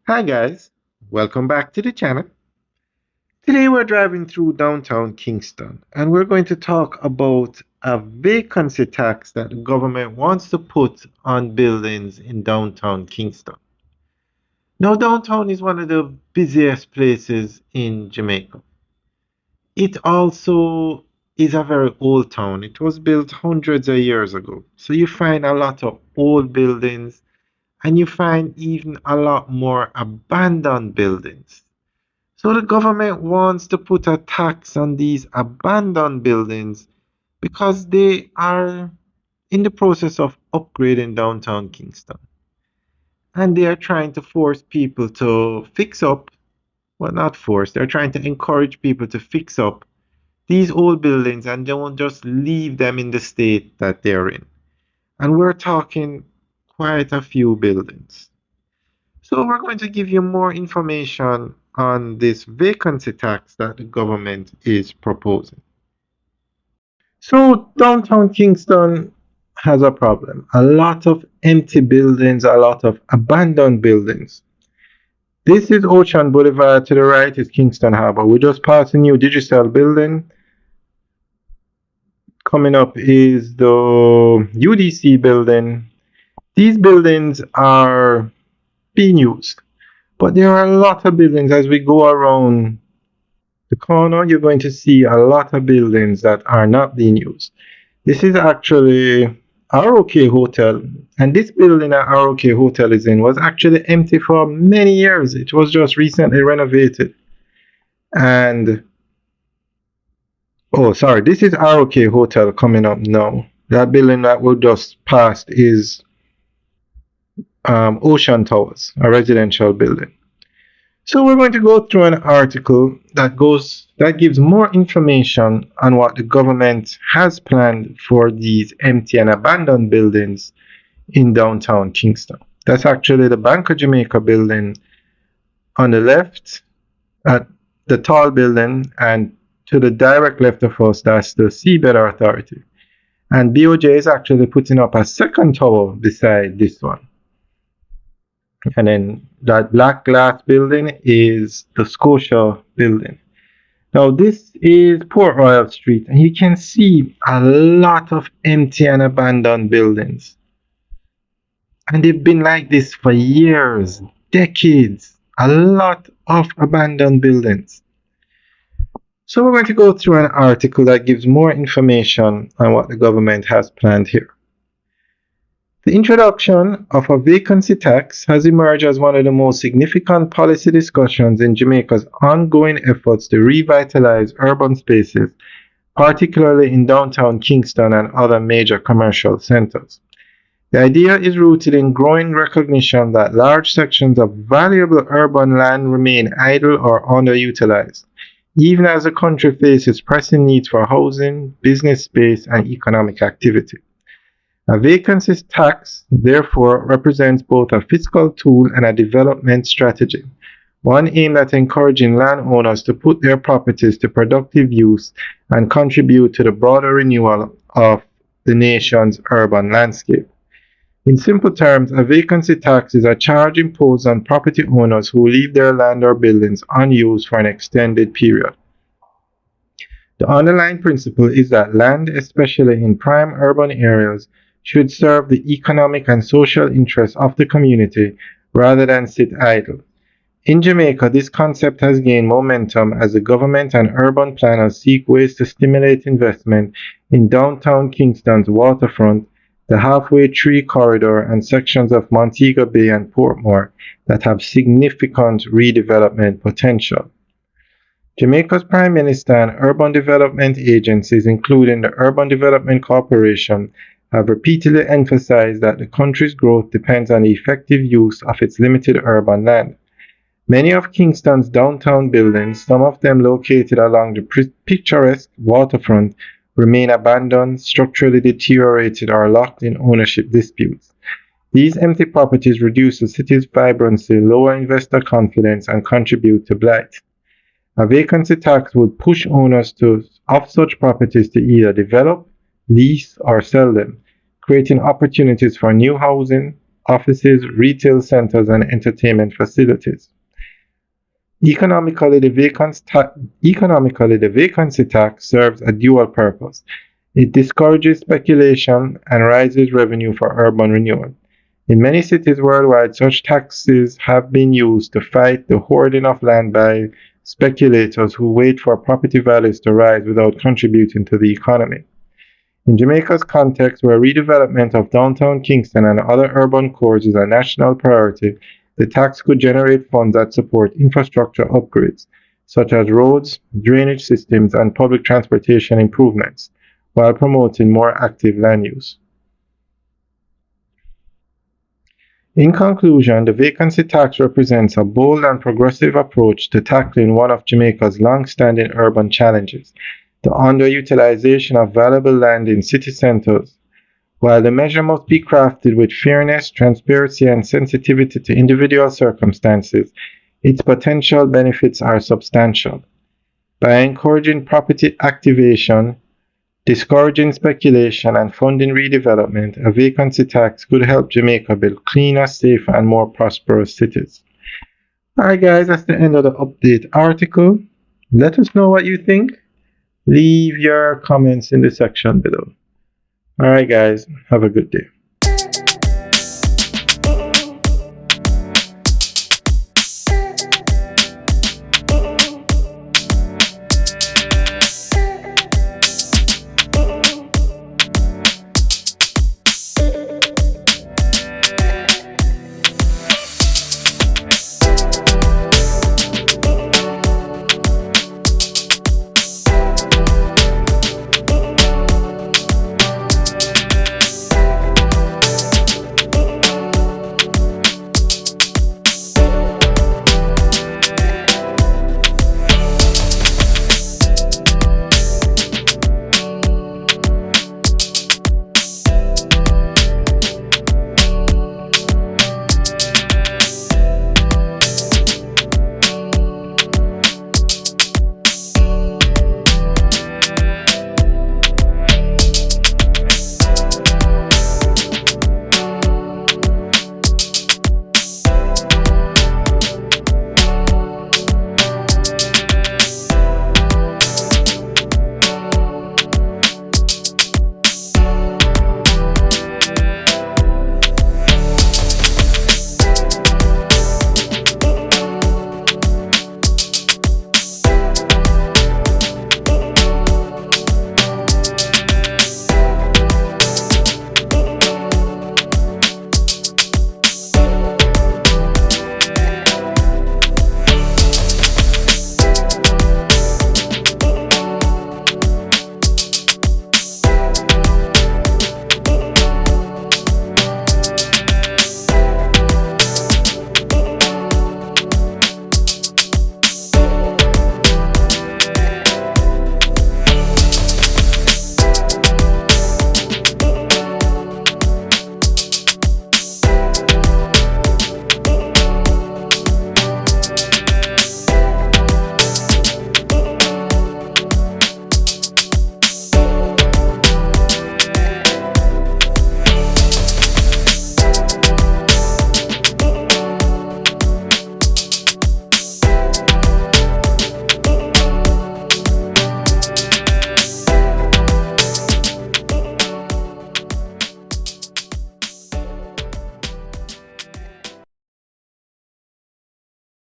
Hi guys, welcome back to the channel. Today we're driving through downtown Kingston and we're going to talk about a vacancy tax that the government wants to put on buildings in downtown Kingston. Now downtown is one of the busiest places in Jamaica. It also is a very old town. It was built hundreds of years ago. So you find a lot of old buildings and you find even a lot more abandoned buildings. So the government wants to put a tax on these abandoned buildings because they are in the process of upgrading downtown Kingston. And they are trying to force people to fix up, well, not force, they're trying to encourage people to fix up these old buildings and don't just leave them in the state that they're in. And we're talking quite a few buildings. So we're going to give you more information on this vacancy tax that the government is proposing. So downtown Kingston has a problem. A lot of empty buildings, a lot of abandoned buildings. This is Ocean Boulevard. To the right is Kingston Harbor. We just passed a new digital building. Coming up is the UDC building. These buildings are being used. But there are a lot of buildings as we go around the corner. You're going to see a lot of buildings that are not being used. This is actually ROK Hotel, and this building that ROK Hotel is in was actually empty for many years. It was just recently renovated. And oh, sorry, this is ROK Hotel coming up now. That building that we just passed is Ocean Towers, a residential building. So we're going to go through an article that gives more information on what the government has planned for these empty and abandoned buildings in downtown Kingston. That's actually the Bank of Jamaica building on the left, at the tall building, and to the direct left of us, that's the Seabed Authority. And BOJ is actually putting up a second tower beside this one. And then that black glass building is the Scotia building. Now this is Port Royal Street, and you can see a lot of empty and abandoned buildings. And they've been like this for years, decades, a lot of abandoned buildings. So we're going to go through an article that gives more information on what the government has planned here. The introduction of a vacancy tax has emerged as one of the most significant policy discussions in Jamaica's ongoing efforts to revitalize urban spaces, particularly in downtown Kingston and other major commercial centers. The idea is rooted in growing recognition that large sections of valuable urban land remain idle or underutilized, even as the country faces pressing needs for housing, business space, and economic activity. A vacancy tax, therefore, represents both a fiscal tool and a development strategy, one aimed at encouraging landowners to put their properties to productive use and contribute to the broader renewal of the nation's urban landscape. In simple terms, a vacancy tax is a charge imposed on property owners who leave their land or buildings unused for an extended period. The underlying principle is that land, especially in prime urban areas, should serve the economic and social interests of the community rather than sit idle. In Jamaica, this concept has gained momentum as the government and urban planners seek ways to stimulate investment in downtown Kingston's waterfront, the Halfway Tree Corridor, and sections of Montego Bay and Portmore that have significant redevelopment potential. Jamaica's Prime Minister and urban development agencies, including the Urban Development Corporation, have repeatedly emphasized that the country's growth depends on the effective use of its limited urban land. Many of Kingston's downtown buildings, some of them located along the picturesque waterfront, remain abandoned, structurally deteriorated, or locked in ownership disputes. These empty properties reduce the city's vibrancy, lower investor confidence, and contribute to blight. A vacancy tax would push owners of such properties to either develop, lease, or sell them, creating opportunities for new housing, offices, retail centers, and entertainment facilities. Economically, the vacancy tax serves a dual purpose. It discourages speculation and raises revenue for urban renewal. In many cities worldwide, such taxes have been used to fight the hoarding of land by speculators who wait for property values to rise without contributing to the economy. In Jamaica's context, where redevelopment of downtown Kingston and other urban cores is a national priority, the tax could generate funds that support infrastructure upgrades, such as roads, drainage systems, and public transportation improvements, while promoting more active land use. In conclusion, the vacancy tax represents a bold and progressive approach to tackling one of Jamaica's long-standing urban challenges, the underutilization of valuable land in city centers. While the measure must be crafted with fairness, transparency, and sensitivity to individual circumstances, its potential benefits are substantial. By encouraging property activation, discouraging speculation, and funding redevelopment, a vacancy tax could help Jamaica build cleaner, safer, and more prosperous cities. Alright guys, that's the end of the update article. Let us know what you think. Leave your comments in the section below. Alright guys, have a good day.